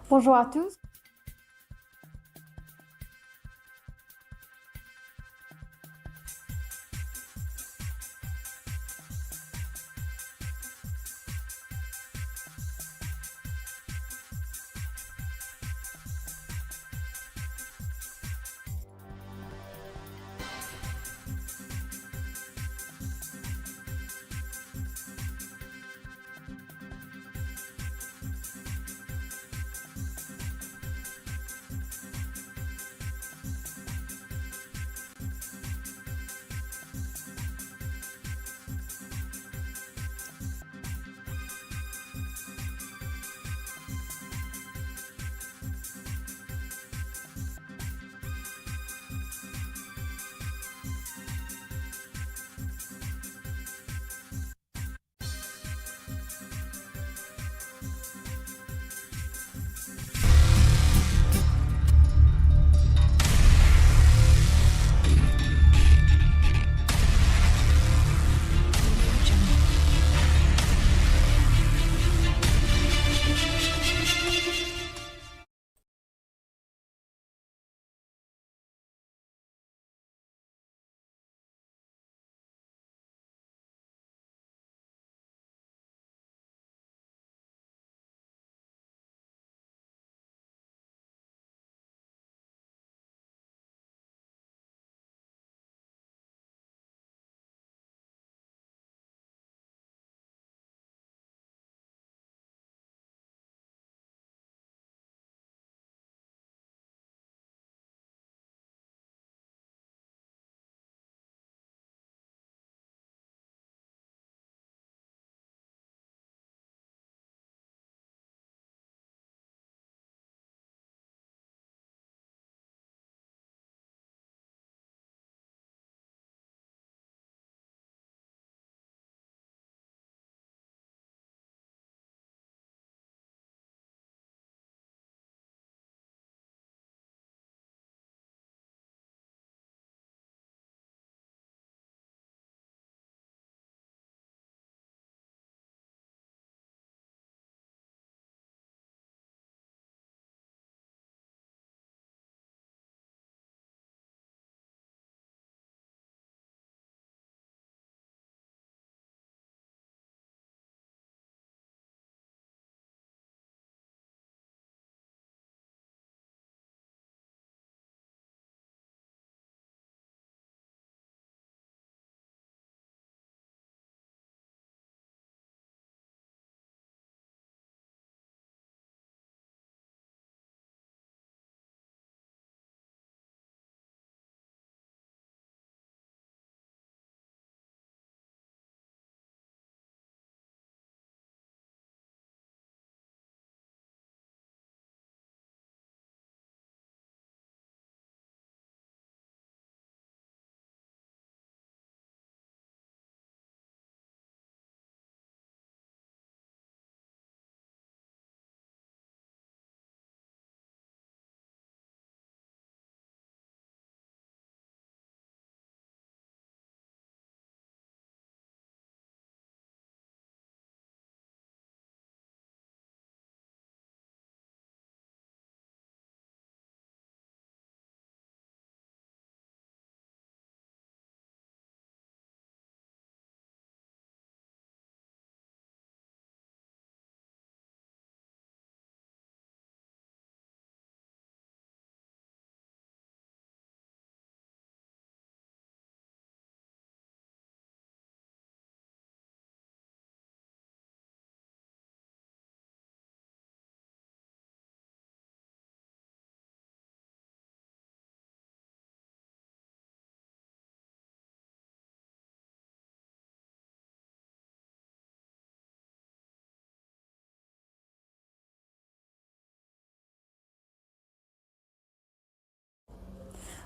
Bonjour à tous.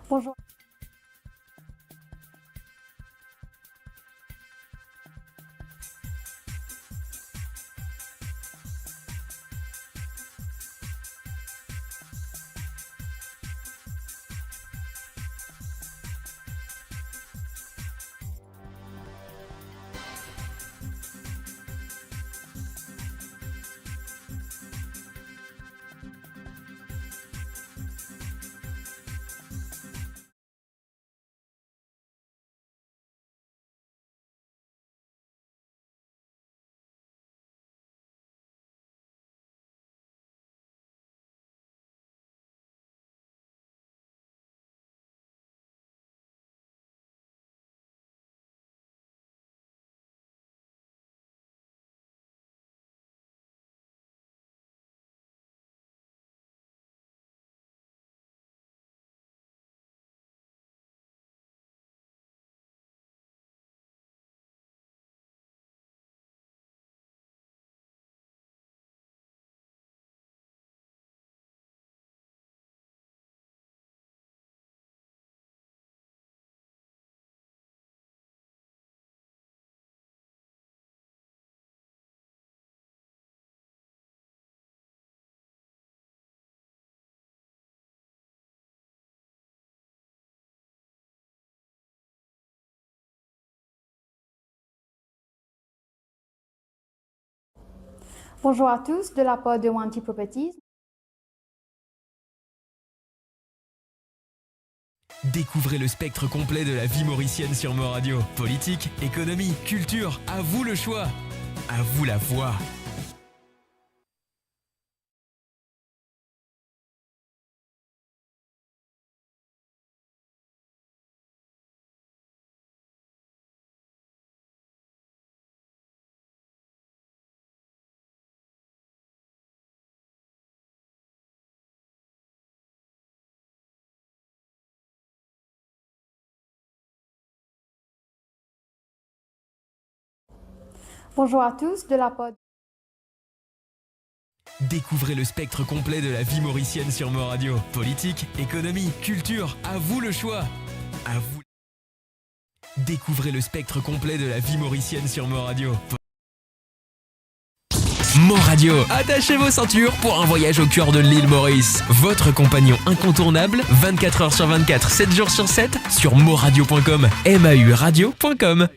Bonjour. Bonjour à tous, de la part de Wanty Properties. Découvrez le spectre complet de la vie mauricienne sur Mo Radio. Politique, économie, culture, à vous le choix. À vous la voix. Bonjour à tous, de la part. Découvrez le spectre complet de la vie mauricienne sur Mo Radio. Politique, économie, culture, à vous le choix. À vous. Découvrez le spectre complet de la vie mauricienne sur Mo Radio. Mo Radio, attachez vos ceintures pour un voyage au cœur de l'île Maurice. Votre compagnon incontournable, 24h sur 24, 7 jours sur 7, sur moradio.com, mauradio.com.